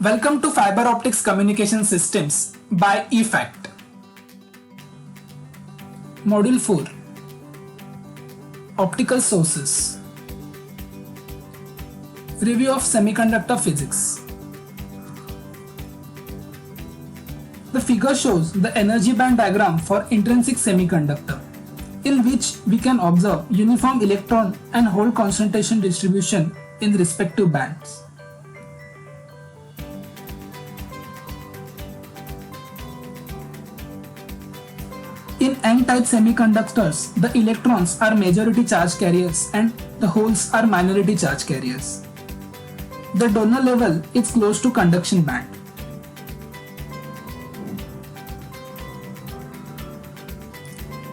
Welcome to Fiber Optics Communication Systems by eFact. Module 4 Optical Sources. Review of Semiconductor Physics. The figure shows the energy band diagram for intrinsic semiconductor, in which we can observe uniform electron and hole concentration distribution in respective bands. In N-type semiconductors, the electrons are majority charge carriers and the holes are minority charge carriers. The donor level is close to conduction band.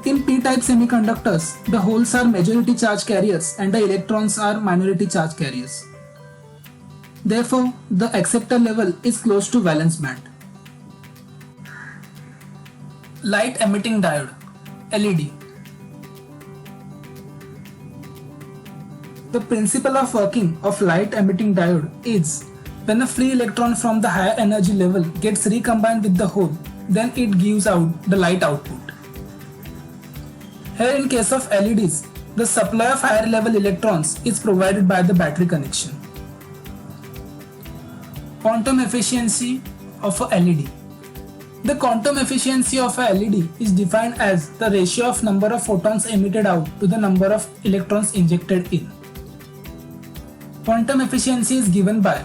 In P-type semiconductors, the holes are majority charge carriers and the electrons are minority charge carriers. Therefore, the acceptor level is close to valence band. Light emitting diode LED. The principle of working of light emitting diode is when a free electron from the higher energy level gets recombined with the hole, then it gives out the light output. Here in case of LEDs, the supply of higher level electrons is provided by the battery connection. Quantum efficiency of a LED. The quantum efficiency of a LED is defined as the ratio of number of photons emitted out to the number of electrons injected in. Quantum efficiency is given by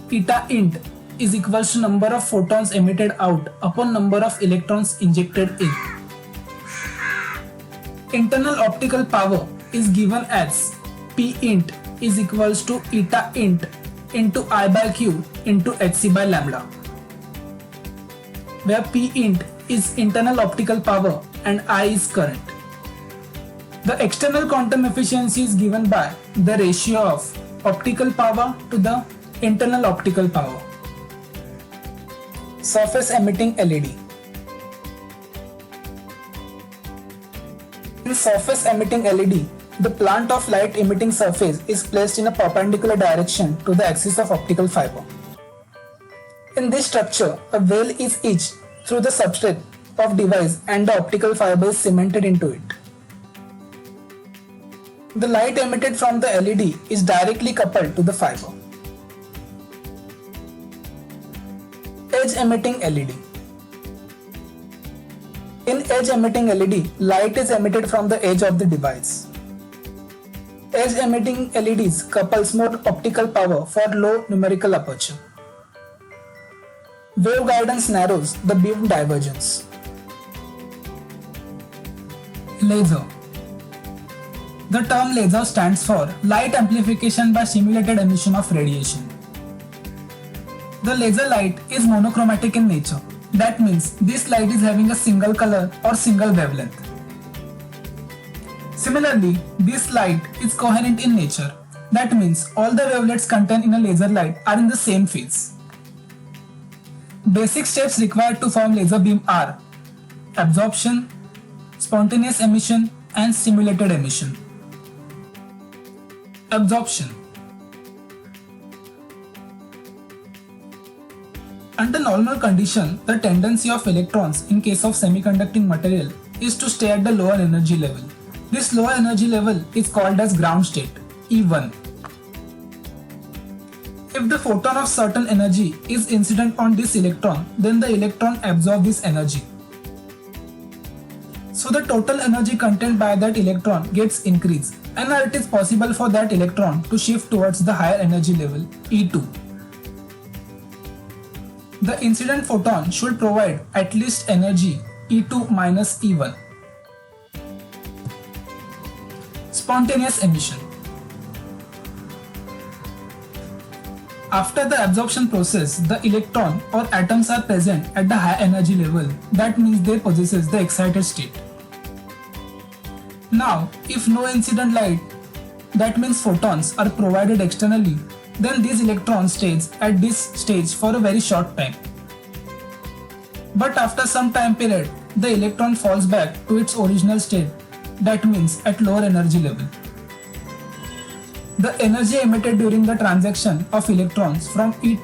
eta int is equals to number of photons emitted out upon number of electrons injected in. Internal optical power is given as P int is equals to eta int into I by Q into Hc by lambda, where P int is internal optical power and I is current. The external quantum efficiency is given by the ratio of optical power to the internal optical power. Surface emitting LED. In surface emitting LED, the plant of light emitting surface is placed in a perpendicular direction to the axis of optical fiber. In this structure, a veil is etched through the substrate of device and the optical fiber is cemented into it. The light emitted from the LED is directly coupled to the fiber. Edge emitting LED. In edge emitting LED, light is emitted from the edge of the device. Edge emitting LEDs couples more optical power for low numerical aperture. Wave guidance narrows the beam divergence. Laser. The term laser stands for light amplification by simulated emission of radiation. The laser light is monochromatic in nature. That means this light is having a single color or single wavelength. Similarly, this light is coherent in nature. That means all the wavelets contained in a laser light are in the same phase. Basic steps required to form laser beam are absorption, spontaneous emission and simulated emission. Absorption. Under normal condition, the tendency of electrons in case of semiconducting material is to stay at the lower energy level. This lower energy level is called as ground state, E1. If the photon of certain energy is incident on this electron, then the electron absorbs this energy. So the total energy contained by that electron gets increased, and it is possible for that electron to shift towards the higher energy level, E2. The incident photon should provide at least energy E2 minus E1. Spontaneous emission. After the absorption process, the electron or atoms are present at the high energy level. That means they possess the excited state. Now, if no incident light, that means photons, are provided externally, then these electrons stays at this stage for a very short time. But after some time period, the electron falls back to its original state, that means at lower energy level. The energy emitted during the transaction of electrons from E2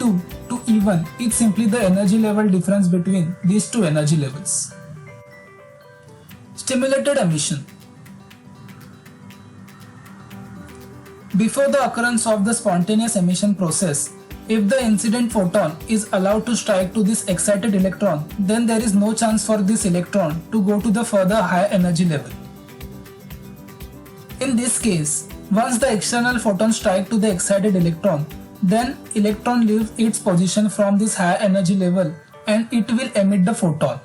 to E1 is simply the energy level difference between these two energy levels. Stimulated emission. Before the occurrence of the spontaneous emission process, if the incident photon is allowed to strike to this excited electron, then there is no chance for this electron to go to the further higher energy level. In this case, once the external photon strikes to the excited electron, then electron leaves its position from this higher energy level and it will emit the photon.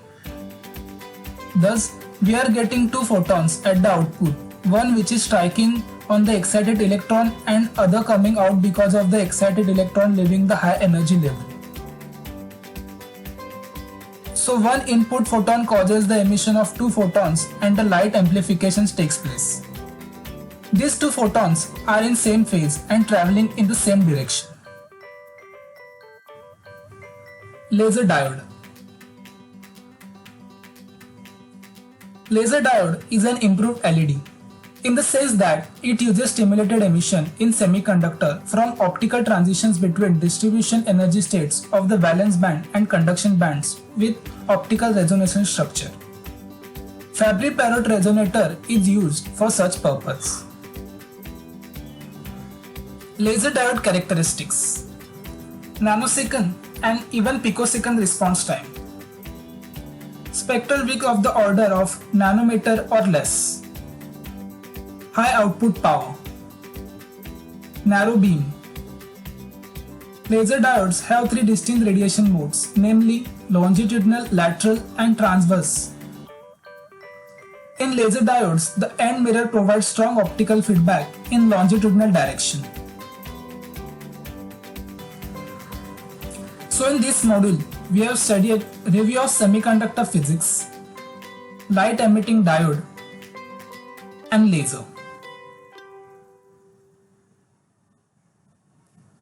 Thus, we are getting two photons at the output, one which is striking on the excited electron and other coming out because of the excited electron leaving the high energy level. So one input photon causes the emission of two photons and the light amplification takes place. These two photons are in same phase and traveling in the same direction. Laser diode. Laser diode is an improved LED in the sense that it uses stimulated emission in semiconductor from optical transitions between distribution energy states of the valence band and conduction bands with optical resonance structure. Fabry-Perot resonator is used for such purpose. Laser diode characteristics: nanosecond and even picosecond response time, spectral width of the order of nanometer or less, high output power, narrow beam. Laser diodes have three distinct radiation modes, namely longitudinal, lateral and transverse. In laser diodes, the end mirror provides strong optical feedback in longitudinal direction. So in this module, we have studied review of semiconductor physics, light emitting diode and laser.